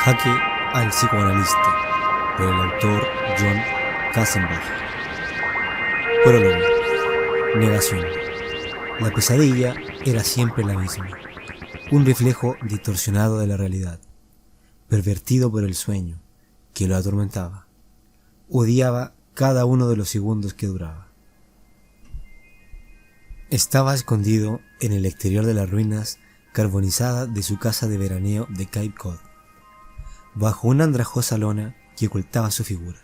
Jaque al psicoanalista, por el autor John Katzenbach. Prólogo. Negación. La pesadilla era siempre la misma, un reflejo distorsionado de la realidad, pervertido por el sueño que lo atormentaba. Odiaba cada uno de los segundos que duraba. Estaba escondido en el exterior de las ruinas carbonizadas de su casa de veraneo de Cape Cod, bajo una andrajosa lona que ocultaba su figura,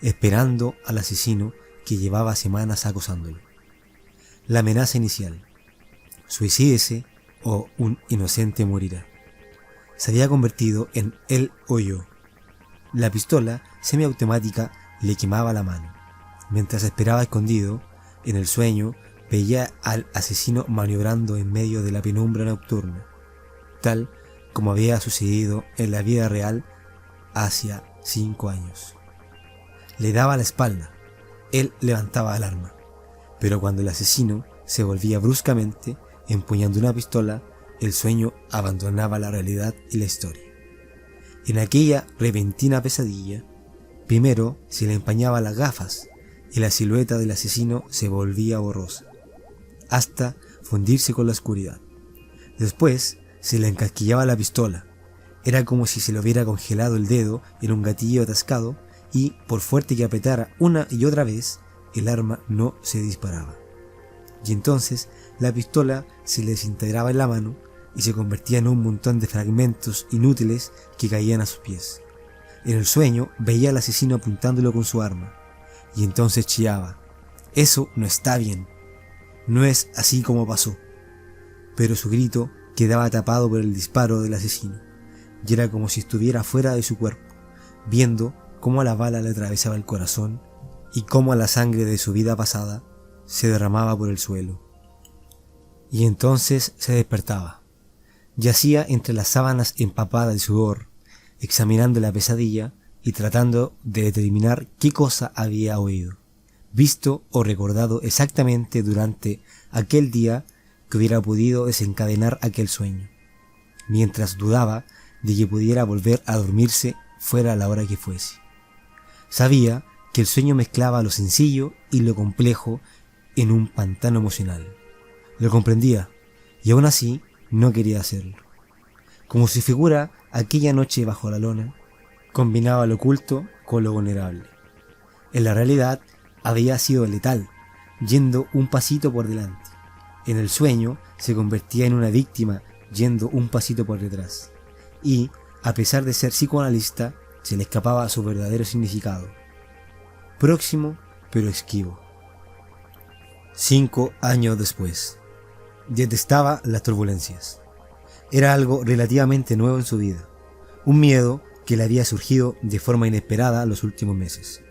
esperando al asesino que llevaba semanas acosándolo. La amenaza inicial: suicídese o un inocente morirá, se había convertido en él o yo. La pistola semiautomática le quemaba la mano. Mientras esperaba escondido, en el sueño veía al asesino maniobrando en medio de la penumbra nocturna, tal como había sucedido en la vida real hacía 5 años. Le daba la espalda, él levantaba el arma, pero cuando el asesino se volvía bruscamente, empuñando una pistola, el sueño abandonaba la realidad y la historia. En aquella repentina pesadilla, primero se le empañaban las gafas y la silueta del asesino se volvía borrosa, hasta fundirse con la oscuridad. Después se le encasquillaba la pistola. Era como si se le hubiera congelado el dedo en un gatillo atascado y, por fuerte que apretara una y otra vez, el arma no se disparaba. Y entonces la pistola se le desintegraba en la mano y se convertía en un montón de fragmentos inútiles que caían a sus pies. En el sueño veía al asesino apuntándolo con su arma, y entonces chillaba: «Eso no está bien, no es así como pasó». Pero su grito quedaba tapado por el disparo del asesino, y era como si estuviera fuera de su cuerpo, viendo cómo la bala le atravesaba el corazón y cómo la sangre de su vida pasada se derramaba por el suelo. Y entonces se despertaba. Yacía entre las sábanas empapadas de sudor, examinando la pesadilla y tratando de determinar qué cosa había oído, visto o recordado exactamente durante aquel día que hubiera podido desencadenar aquel sueño, mientras dudaba de que pudiera volver a dormirse fuera a la hora que fuese. Sabía que el sueño mezclaba lo sencillo y lo complejo en un pantano emocional. Lo comprendía, y aún así no quería hacerlo. Como su figura aquella noche bajo la lona combinaba lo oculto con lo vulnerable. En la realidad había sido letal, yendo un pasito por delante. En el sueño se convertía en una víctima, yendo un pasito por detrás. Y, a pesar de ser psicoanalista, se le escapaba su verdadero significado: próximo pero esquivo. 5 años después, detestaba las turbulencias. Era algo relativamente nuevo en su vida, un miedo que le había surgido de forma inesperada los últimos meses.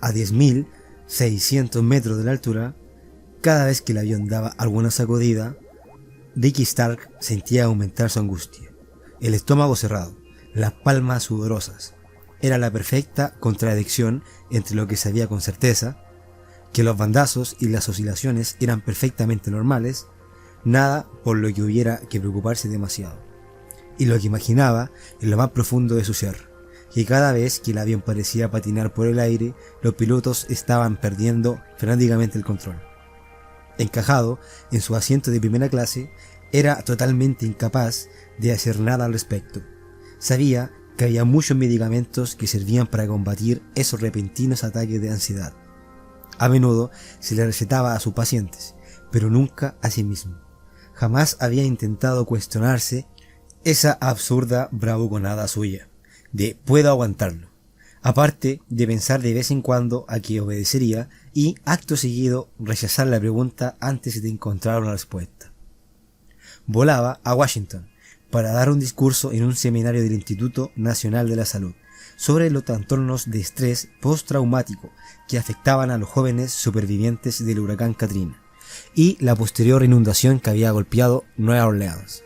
A 10.600 metros de la altura, cada vez que el avión daba alguna sacudida, Ricky Stark sentía aumentar su angustia. El estómago cerrado, las palmas sudorosas. Era la perfecta contradicción entre lo que sabía con certeza, que los bandazos y las oscilaciones eran perfectamente normales, nada por lo que hubiera que preocuparse demasiado, y lo que imaginaba en lo más profundo de su ser, que cada vez que el avión parecía patinar por el aire, los pilotos estaban perdiendo frenéticamente el control. Encajado en su asiento de primera clase, era totalmente incapaz de hacer nada al respecto. Sabía que había muchos medicamentos que servían para combatir esos repentinos ataques de ansiedad. A menudo se le recetaba a sus pacientes, pero nunca a sí mismo. Jamás había intentado cuestionarse esa absurda bravuconada suya, de «puedo aguantarlo», aparte de pensar de vez en cuando a que obedecería y, acto seguido, rechazar la pregunta antes de encontrar una respuesta. Volaba a Washington para dar un discurso en un seminario del Instituto Nacional de la Salud sobre los trastornos de estrés postraumático que afectaban a los jóvenes supervivientes del huracán Katrina y la posterior inundación que había golpeado Nueva Orleans.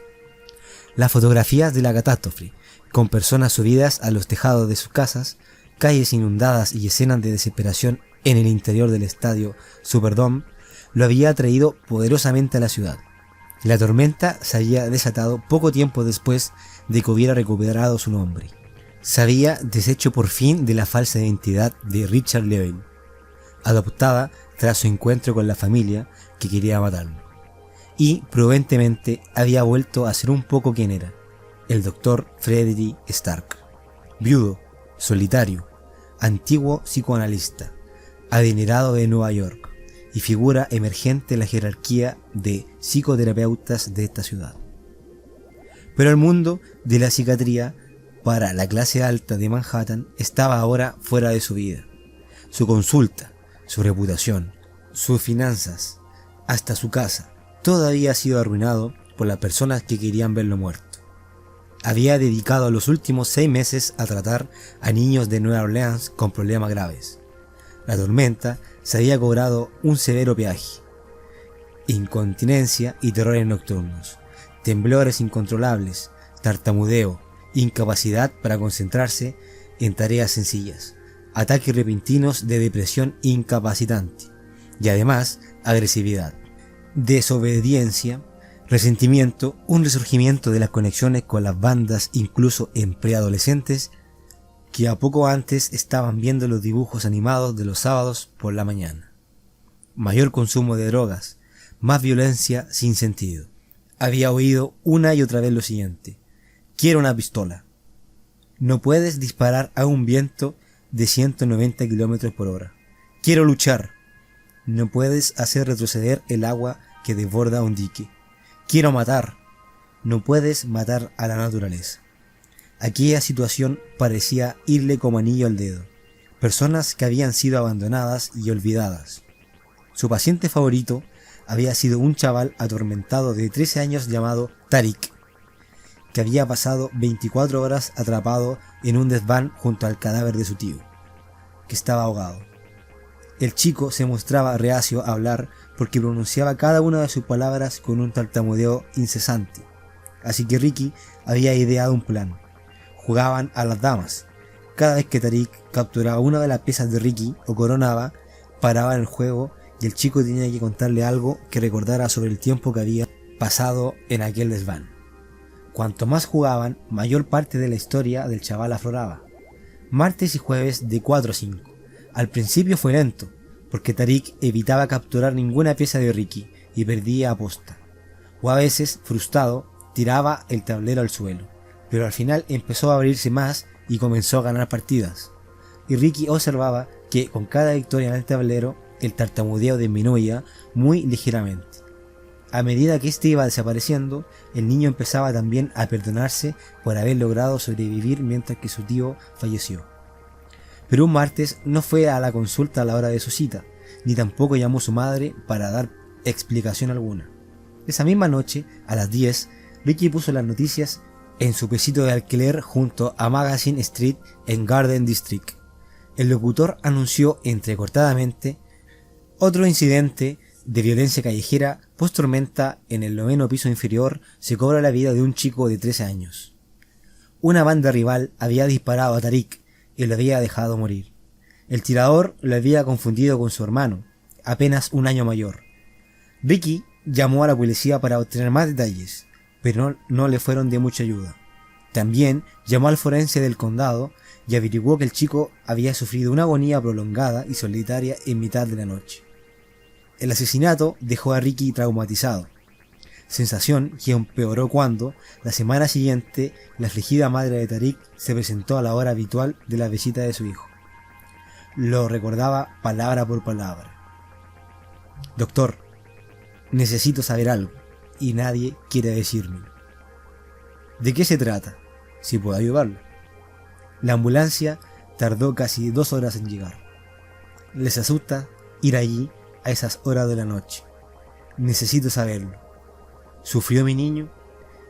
Las fotografías de la catástrofe, con personas subidas a los tejados de sus casas, calles inundadas y escenas de desesperación en el interior del estadio Superdome, lo había atraído poderosamente a la ciudad. La tormenta se había desatado poco tiempo después de que hubiera recuperado su nombre. Se había deshecho por fin de la falsa identidad de Richard Levine, adoptada tras su encuentro con la familia que quería matarlo, y prudentemente había vuelto a ser un poco quien era, el Dr. Frederick Stark, viudo, solitario, antiguo psicoanalista, adinerado de Nueva York y figura emergente en la jerarquía de psicoterapeutas de esta ciudad. Pero el mundo de la psiquiatría para la clase alta de Manhattan estaba ahora fuera de su vida. Su consulta, su reputación, sus finanzas, hasta su casa, todo había sido arruinado por las personas que querían verlo muerto. Había dedicado los últimos 6 meses a tratar a niños de Nueva Orleans con problemas graves. La tormenta se había cobrado un severo peaje. Incontinencia y terrores nocturnos, temblores incontrolables, tartamudeo, incapacidad para concentrarse en tareas sencillas, ataques repentinos de depresión incapacitante y además agresividad, desobediencia, resentimiento, un resurgimiento de las conexiones con las bandas incluso en preadolescentes que a poco antes estaban viendo los dibujos animados de los sábados por la mañana. Mayor consumo de drogas, más violencia sin sentido. Había oído una y otra vez lo siguiente: quiero una pistola. No puedes disparar a un viento de 190 km por hora. Quiero luchar. No puedes hacer retroceder el agua que desborda un dique. Quiero matar. No puedes matar a la naturaleza. Aquella situación parecía irle como anillo al dedo. Personas que habían sido abandonadas y olvidadas. Su paciente favorito había sido un chaval atormentado de 13 años llamado Tariq, que había pasado 24 horas atrapado en un desván junto al cadáver de su tío, que estaba ahogado. El chico se mostraba reacio a hablar porque pronunciaba cada una de sus palabras con un tartamudeo incesante, así que Ricky había ideado un plan. Jugaban a las damas. Cada vez que Tariq capturaba una de las piezas de Ricky o coronaba, paraba el juego y el chico tenía que contarle algo que recordara sobre el tiempo que había pasado en aquel desván. Cuanto más jugaban, mayor parte de la historia del chaval afloraba. Martes y jueves de 4 a 5. Al principio fue lento, porque Tariq evitaba capturar ninguna pieza de Ricky y perdía aposta. O a veces, frustrado, tiraba el tablero al suelo, pero al final empezó a abrirse más y comenzó a ganar partidas. Y Ricky observaba que con cada victoria en el tablero, el tartamudeo disminuía muy ligeramente. A medida que este iba desapareciendo, el niño empezaba también a perdonarse por haber logrado sobrevivir mientras que su tío falleció. Pero un martes no fue a la consulta a la hora de su cita, ni tampoco llamó a su madre para dar explicación alguna. Esa misma noche, a las 10, Ricky puso las noticias en su pesito de alquiler junto a Magazine Street en Garden District. El locutor anunció entrecortadamente: otro incidente de violencia callejera post tormenta en el 9º piso inferior se cobra la vida de un chico de 13 años. Una banda rival había disparado a Tariq y lo había dejado morir. El tirador lo había confundido con su hermano, apenas un año mayor. Ricky llamó a la policía para obtener más detalles, pero no le fueron de mucha ayuda. También llamó al forense del condado y averiguó que el chico había sufrido una agonía prolongada y solitaria en mitad de la noche. El asesinato dejó a Ricky traumatizado, sensación que empeoró cuando, la semana siguiente, la afligida madre de Tariq se presentó a la hora habitual de la visita de su hijo. Lo recordaba palabra por palabra. Doctor, necesito saber algo y nadie quiere decírmelo. ¿De qué se trata? Si puedo ayudarlo. La ambulancia tardó casi 2 horas en llegar. Les asusta ir allí a esas horas de la noche. Necesito saberlo. ¿Sufrió mi niño?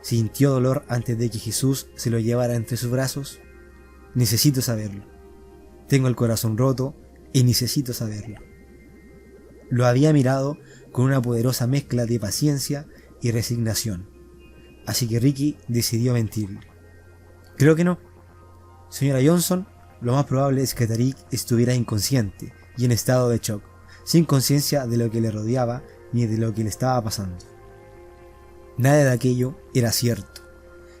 ¿Sintió dolor antes de que Jesús se lo llevara entre sus brazos? Necesito saberlo. Tengo el corazón roto y necesito saberlo. Lo había mirado con una poderosa mezcla de paciencia y resignación, así que Ricky decidió mentirle. Creo que no. Señora Johnson, lo más probable es que Tariq estuviera inconsciente y en estado de shock, sin conciencia de lo que le rodeaba ni de lo que le estaba pasando. Nada de aquello era cierto,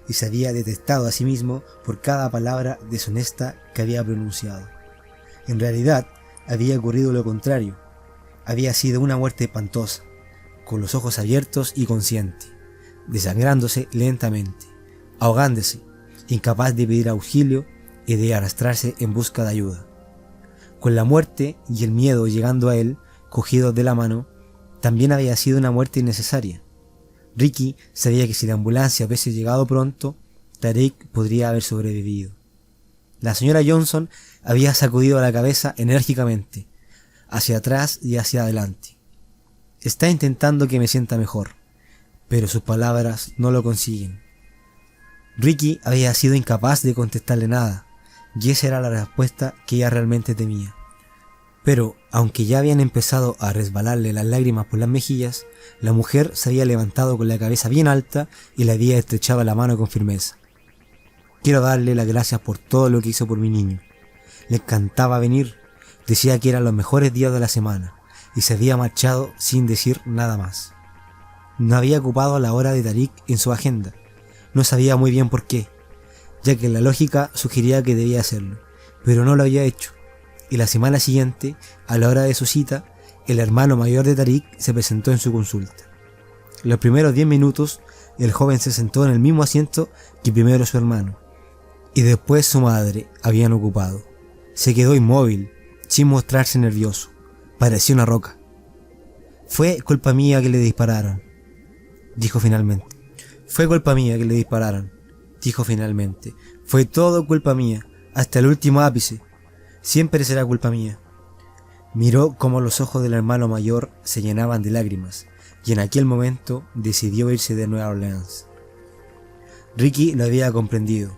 y se había detestado a sí mismo por cada palabra deshonesta que había pronunciado. En realidad, había ocurrido lo contrario. Había sido una muerte espantosa, con los ojos abiertos y consciente, desangrándose lentamente, ahogándose, incapaz de pedir auxilio y de arrastrarse en busca de ayuda. Con la muerte y el miedo llegando a él, cogidos de la mano, también había sido una muerte innecesaria. Ricky sabía que si la ambulancia hubiese llegado pronto, Tariq podría haber sobrevivido. La señora Johnson había sacudido la cabeza enérgicamente, hacia atrás y hacia adelante. Está intentando que me sienta mejor, pero sus palabras no lo consiguen. Ricky había sido incapaz de contestarle nada, y esa era la respuesta que ella realmente temía. Pero, aunque ya habían empezado a resbalarle las lágrimas por las mejillas, la mujer se había levantado con la cabeza bien alta y le había estrechado la mano con firmeza. Quiero darle las gracias por todo lo que hizo por mi niño. Le encantaba venir, decía que eran los mejores días de la semana, y se había marchado sin decir nada más. No había ocupado la hora de Tariq en su agenda, no sabía muy bien por qué, ya que la lógica sugería que debía hacerlo, pero no lo había hecho. Y la semana siguiente, a la hora de su cita, el hermano mayor de Tariq se presentó en su consulta. Los primeros 10 minutos, el joven se sentó en el mismo asiento que primero su hermano, y después su madre habían ocupado. Se quedó inmóvil, sin mostrarse nervioso. Parecía una roca. Fue culpa mía que le dispararon, dijo finalmente. Fue culpa mía que le dispararon, dijo finalmente. Fue todo culpa mía, hasta el último ápice. Siempre será culpa mía. Miró cómo los ojos del hermano mayor se llenaban de lágrimas, y en aquel momento decidió irse de Nueva Orleans. Ricky lo había comprendido.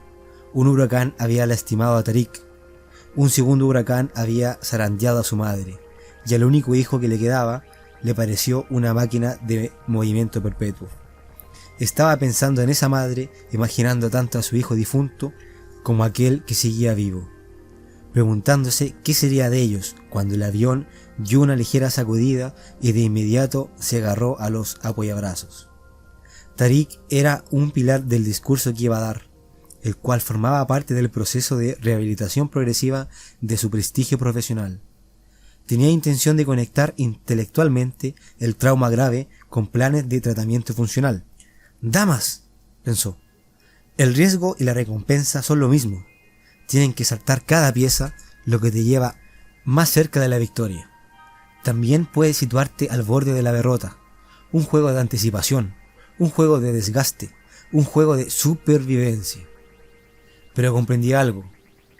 Un huracán había lastimado a Tariq. Un segundo huracán había zarandeado a su madre, y al único hijo que le quedaba le pareció una máquina de movimiento perpetuo. Estaba pensando en esa madre, imaginando tanto a su hijo difunto como a aquel que seguía vivo, preguntándose qué sería de ellos cuando el avión dio una ligera sacudida y de inmediato se agarró a los apoyabrazos. Tariq era un pilar del discurso que iba a dar, el cual formaba parte del proceso de rehabilitación progresiva de su prestigio profesional. Tenía intención de conectar intelectualmente el trauma grave con planes de tratamiento funcional. «Damas», pensó, «el riesgo y la recompensa son lo mismo. Tienen que saltar cada pieza, lo que te lleva más cerca de la victoria. También puedes situarte al borde de la derrota. Un juego de anticipación, un juego de desgaste, un juego de supervivencia». Pero comprendí algo.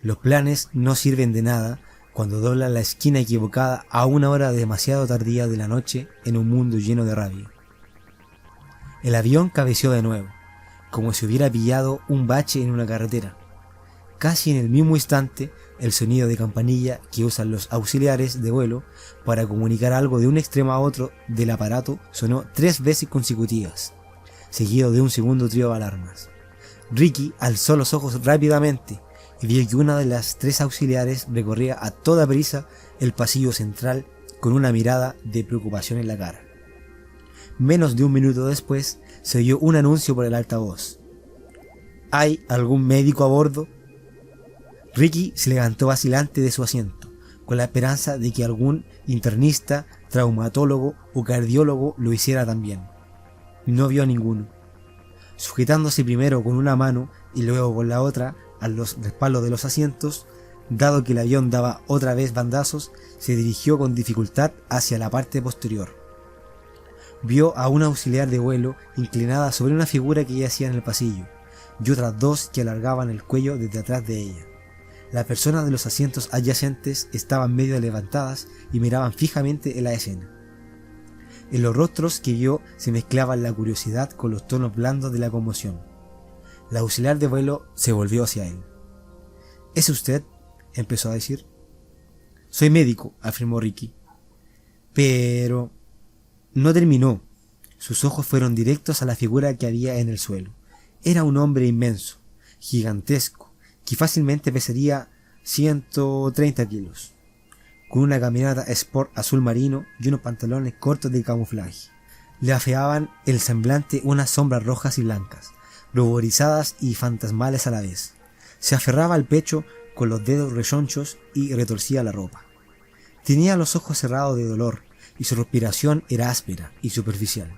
Los planes no sirven de nada cuando doblan la esquina equivocada a una hora demasiado tardía de la noche en un mundo lleno de rabia. El avión cabeceó de nuevo, como si hubiera pillado un bache en una carretera. Casi en el mismo instante, el sonido de campanilla que usan los auxiliares de vuelo para comunicar algo de un extremo a otro del aparato sonó 3 veces consecutivas, seguido de un segundo trío de alarmas. Ricky alzó los ojos rápidamente y vio que una de las 3 auxiliares recorría a toda prisa el pasillo central con una mirada de preocupación en la cara. Menos de un minuto después se oyó un anuncio por el altavoz. ¿Hay algún médico a bordo? Ricky se levantó vacilante de su asiento, con la esperanza de que algún internista, traumatólogo o cardiólogo lo hiciera también. No vio a ninguno. Sujetándose primero con una mano y luego con la otra a los respaldos de los asientos, dado que el avión daba otra vez bandazos, se dirigió con dificultad hacia la parte posterior. Vio a una auxiliar de vuelo inclinada sobre una figura que yacía en el pasillo, y otras 2 que alargaban el cuello desde atrás de ella. Las personas de los asientos adyacentes estaban medio levantadas y miraban fijamente en la escena. En los rostros que vio se mezclaban la curiosidad con los tonos blandos de la conmoción. La auxiliar de vuelo se volvió hacia él. «¿Es usted?», empezó a decir. «Soy médico», afirmó Ricky. Pero no terminó. Sus ojos fueron directos a la figura que había en el suelo. Era un hombre inmenso, gigantesco, que fácilmente pesaría 130 kilos, con una caminata sport azul marino y unos pantalones cortos de camuflaje. le afeaban el semblante unas sombras rojas y blancas, ruborizadas y fantasmales a la vez. Se aferraba al pecho con los dedos rechonchos y retorcía la ropa. Tenía los ojos cerrados de dolor y su respiración era áspera y superficial.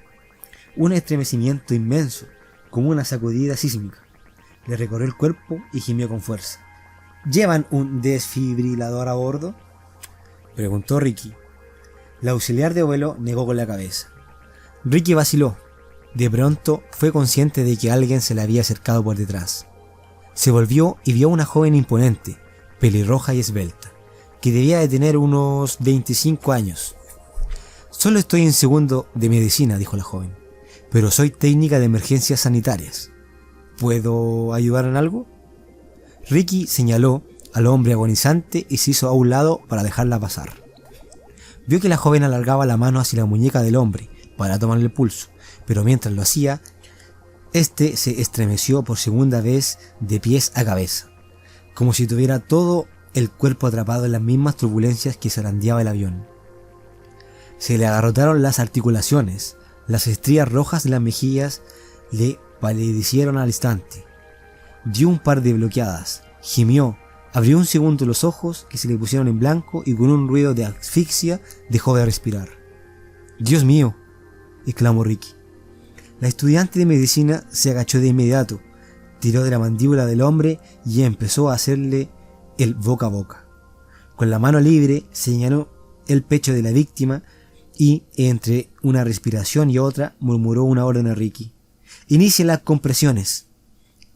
Un estremecimiento inmenso, como una sacudida sísmica, le recorrió el cuerpo y gimió con fuerza. ¿Llevan un desfibrilador a bordo?, preguntó Ricky. La auxiliar de vuelo negó con la cabeza. Ricky vaciló. De pronto fue consciente de que alguien se le había acercado por detrás. Se volvió y vio a una joven imponente, pelirroja y esbelta, que debía de tener unos 25 años. «Solo estoy en segundo de medicina», dijo la joven, «pero soy técnica de emergencias sanitarias. ¿Puedo ayudar en algo?». Ricky señaló al hombre agonizante y se hizo a un lado para dejarla pasar. Vio que la joven alargaba la mano hacia la muñeca del hombre para tomarle el pulso, pero mientras lo hacía, este se estremeció por segunda vez de pies a cabeza, como si tuviera todo el cuerpo atrapado en las mismas turbulencias que zarandeaba el avión. Se le agarrotaron las articulaciones, las estrías rojas de las mejillas le palidecieron al instante. Dio un par de bloqueadas, gimió, abrió un segundo los ojos que se le pusieron en blanco y con un ruido de asfixia dejó de respirar. «¡Dios mío!», exclamó Ricky. La estudiante de medicina se agachó de inmediato, tiró de la mandíbula del hombre y empezó a hacerle el boca a boca. Con la mano libre señaló el pecho de la víctima y, entre una respiración y otra, murmuró una orden a Ricky. «Inicie las compresiones».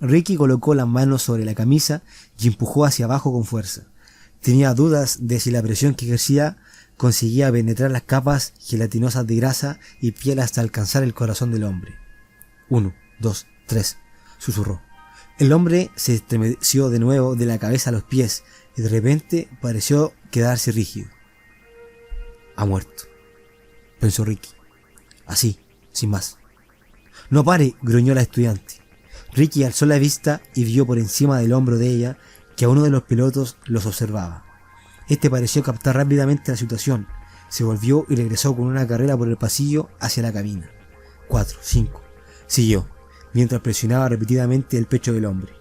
Ricky colocó las manos sobre la camisa y empujó hacia abajo con fuerza. Tenía dudas de si la presión que ejercía conseguía penetrar las capas gelatinosas de grasa y piel hasta alcanzar el corazón del hombre. 1, 2, 3, susurró. El hombre se estremeció de nuevo de la cabeza a los pies y de repente pareció quedarse rígido. «Ha muerto», pensó Ricky. Así, sin más. «No pare», gruñó la estudiante. Ricky alzó la vista y vio por encima del hombro de ella que a uno de los pilotos los observaba. Este pareció captar rápidamente la situación, se volvió y regresó con una carrera por el pasillo hacia la cabina. 4, 5. Siguió, mientras presionaba repetidamente el pecho del hombre.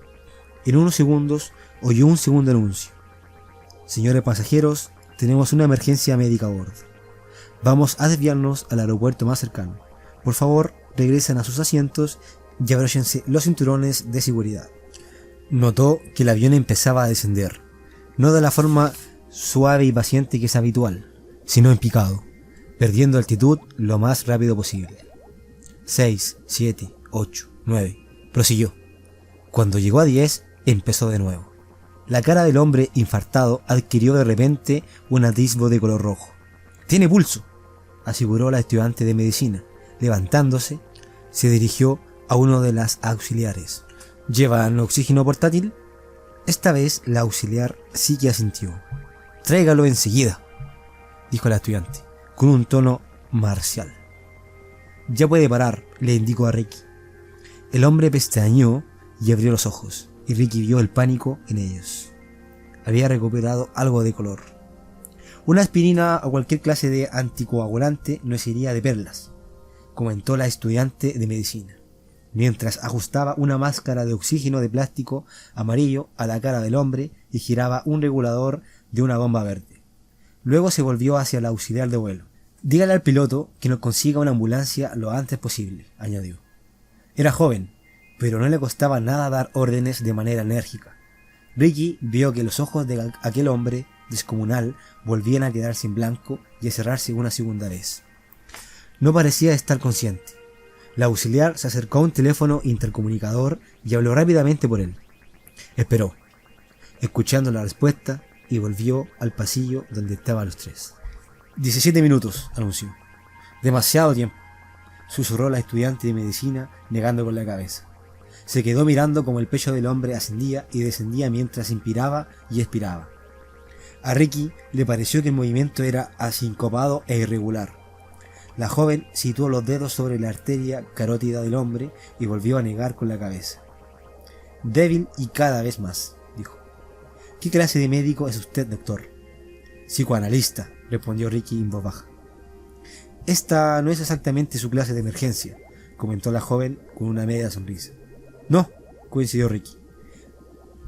En unos segundos oyó un segundo anuncio. «Señores pasajeros, tenemos una emergencia médica a bordo. Vamos a desviarnos al aeropuerto más cercano. Por favor, regresen a sus asientos y abróchense los cinturones de seguridad». Notó que el avión empezaba a descender, no de la forma suave y paciente que es habitual, sino en picado, perdiendo altitud lo más rápido posible. 6, 7, 8, 9, prosiguió. Cuando llegó a 10, empezó de nuevo. La cara del hombre infartado adquirió de repente un atisbo de color rojo. «Tiene pulso», aseguró la estudiante de medicina. Levantándose, se dirigió a uno de las auxiliares. «¿Llevan oxígeno portátil?». Esta vez la auxiliar sí que asintió. «Tráigalo enseguida», dijo la estudiante, con un tono marcial. «Ya puede parar», le indicó a Ricky. El hombre pestañeó y abrió los ojos, y Ricky vio el pánico en ellos. Había recuperado algo de color. «Una aspirina o cualquier clase de anticoagulante no sería de perlas», comentó la estudiante de medicina, mientras ajustaba una máscara de oxígeno de plástico amarillo a la cara del hombre y giraba un regulador de una bomba verde. Luego se volvió hacia el auxiliar de vuelo. «Dígale al piloto que nos consiga una ambulancia lo antes posible», añadió. Era joven, pero no le costaba nada dar órdenes de manera enérgica. Ricky vio que los ojos de aquel hombre descomunal volvían a quedarse en blanco y a cerrarse una segunda vez. No parecía estar consciente. La auxiliar se acercó a un teléfono intercomunicador y habló rápidamente por él. Esperó, escuchando la respuesta, y volvió al pasillo donde estaban los tres. 17 minutos, anunció. «Demasiado tiempo», susurró la estudiante de medicina, negando con la cabeza. Se quedó mirando como el pecho del hombre ascendía y descendía mientras inspiraba y expiraba. A Ricky le pareció que el movimiento era asincopado e irregular. La joven situó los dedos sobre la arteria carótida del hombre y volvió a negar con la cabeza. «Débil y cada vez más», dijo. «¿Qué clase de médico es usted, doctor?». «Psicoanalista», respondió Ricky en voz baja. Esta no es exactamente su clase de emergencia, comentó la joven con una media sonrisa. No, coincidió Ricky.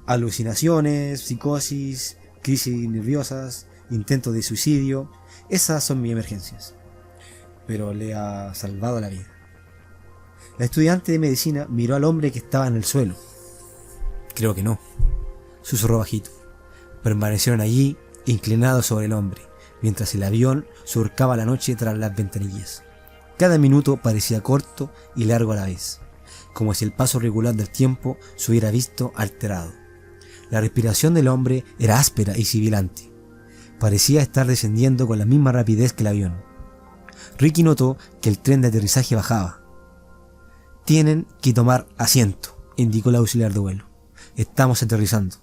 Alucinaciones, psicosis, crisis nerviosas, intentos de suicidio, esas son mis emergencias. Pero le ha salvado la vida. La estudiante de medicina miró al hombre que estaba en el suelo. Creo que no, susurró bajito. Permanecieron allí, inclinados sobre el hombre, mientras el avión surcaba la noche tras las ventanillas. Cada minuto parecía corto y largo a la vez, como si el paso regular del tiempo se hubiera visto alterado. La respiración del hombre era áspera y sibilante. Parecía estar descendiendo con la misma rapidez que el avión. Ricky notó que el tren de aterrizaje bajaba. «Tienen que tomar asiento», indicó el auxiliar de vuelo. «Estamos aterrizando».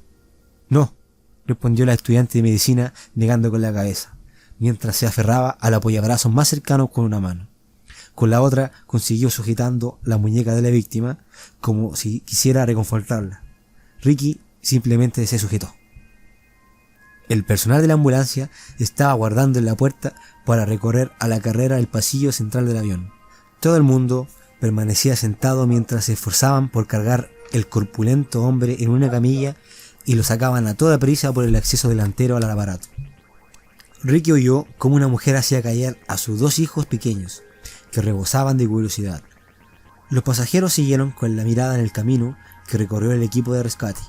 «No», respondió la estudiante de medicina negando con la cabeza, mientras se aferraba al apoyabrazos más cercano con una mano. Con la otra consiguió sujetando la muñeca de la víctima como si quisiera reconfortarla. Ricky simplemente se sujetó. El personal de la ambulancia estaba aguardando en la puerta para recorrer a la carrera el pasillo central del avión. Todo el mundo permanecía sentado mientras se esforzaban por cargar el corpulento hombre en una camilla y lo sacaban a toda prisa por el acceso delantero al aparato. Ricky oyó cómo una mujer hacía callar a sus 2 hijos pequeños, que rebosaban de curiosidad. Los pasajeros siguieron con la mirada en el camino que recorrió el equipo de rescate,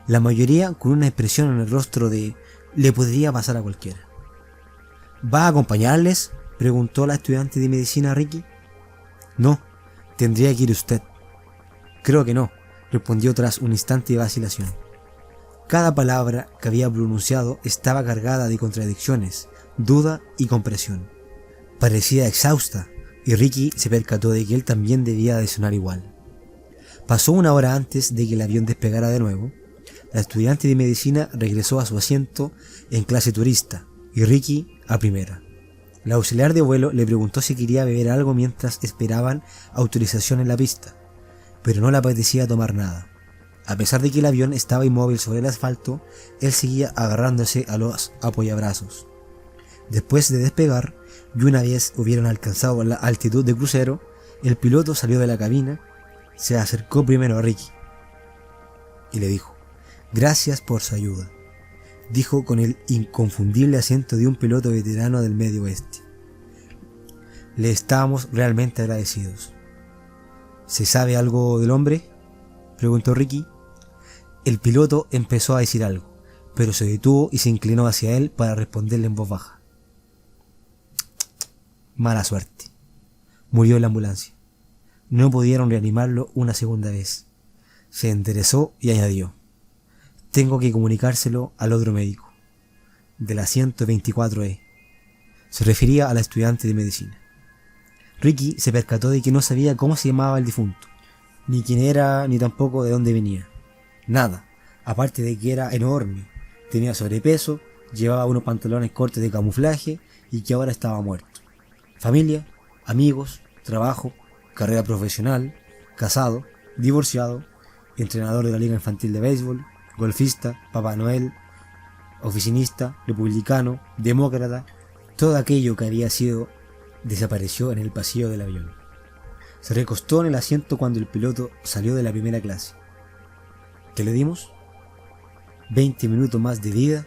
la mayoría con una expresión en el rostro de «le podría pasar a cualquiera». «¿Va a acompañarles?», preguntó la estudiante de medicina a Ricky. «No, tendría que ir usted». «Creo que no», respondió tras un instante de vacilación. Cada palabra que había pronunciado estaba cargada de contradicciones, duda y comprensión. Parecía exhausta, y Ricky se percató de que él también debía de sonar igual. Pasó una hora antes de que el avión despegara de nuevo. La estudiante de medicina regresó a su asiento en clase turista, y Ricky a primera. La auxiliar de vuelo le preguntó si quería beber algo mientras esperaban autorización en la pista, pero no le apetecía tomar nada. A pesar de que el avión estaba inmóvil sobre el asfalto, él seguía agarrándose a los apoyabrazos. Después de despegar, y una vez hubieran alcanzado la altitud de crucero, el piloto salió de la cabina, se acercó primero a Ricky y le dijo: «Gracias por su ayuda», dijo con el inconfundible acento de un piloto veterano del Medio Oeste. «Le estábamos realmente agradecidos». «¿Se sabe algo del hombre?», preguntó Ricky. El piloto empezó a decir algo, pero se detuvo y se inclinó hacia él para responderle en voz baja. «Mala suerte. Murió en la ambulancia. No pudieron reanimarlo una segunda vez». Se enderezó y añadió: «Tengo que comunicárselo al otro médico, del asiento 24E». Se refería a la estudiante de medicina. Ricky se percató de que no sabía cómo se llamaba el difunto, ni quién era, ni tampoco de dónde venía. Nada, aparte de que era enorme, tenía sobrepeso, llevaba unos pantalones cortos de camuflaje y que ahora estaba muerto. Familia, amigos, trabajo, carrera profesional, casado, divorciado, entrenador de la Liga Infantil de Béisbol, golfista, Papá Noel, oficinista, republicano, demócrata, todo aquello que había sido desapareció en el pasillo del avión. Se recostó en el asiento cuando el piloto salió de la primera clase. ¿Qué le dimos? 20 minutos más de vida,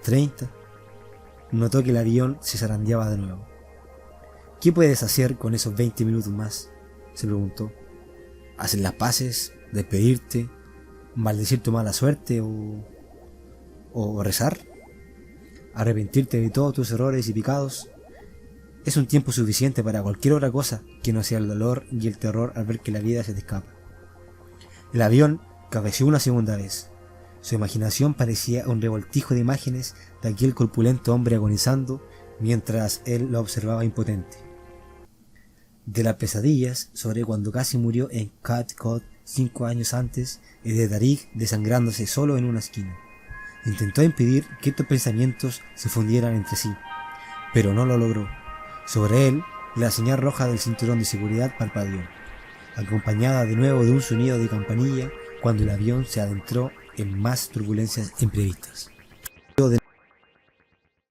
30. Notó que el avión se zarandeaba de nuevo. ¿Qué puedes hacer con esos 20 minutos más?, se preguntó. ¿Hacer las paces? ¿Despedirte? ¿Maldecir tu mala suerte? ¿O rezar? ¿Arrepentirte de todos tus errores y pecados? Es un tiempo suficiente para cualquier otra cosa que no sea el dolor y el terror al ver que la vida se te escapa. El avión cabeceó una segunda vez. Su imaginación parecía un revoltijo de imágenes de aquel corpulento hombre agonizando mientras él lo observaba impotente. De las pesadillas sobre cuando casi murió en Cape Cod 5 años antes y de Tariq desangrándose solo en una esquina. Intentó impedir que estos pensamientos se fundieran entre sí, pero no lo logró. Sobre él, la señal roja del cinturón de seguridad parpadeó, acompañada de nuevo de un sonido de campanilla cuando el avión se adentró en más turbulencias imprevistas.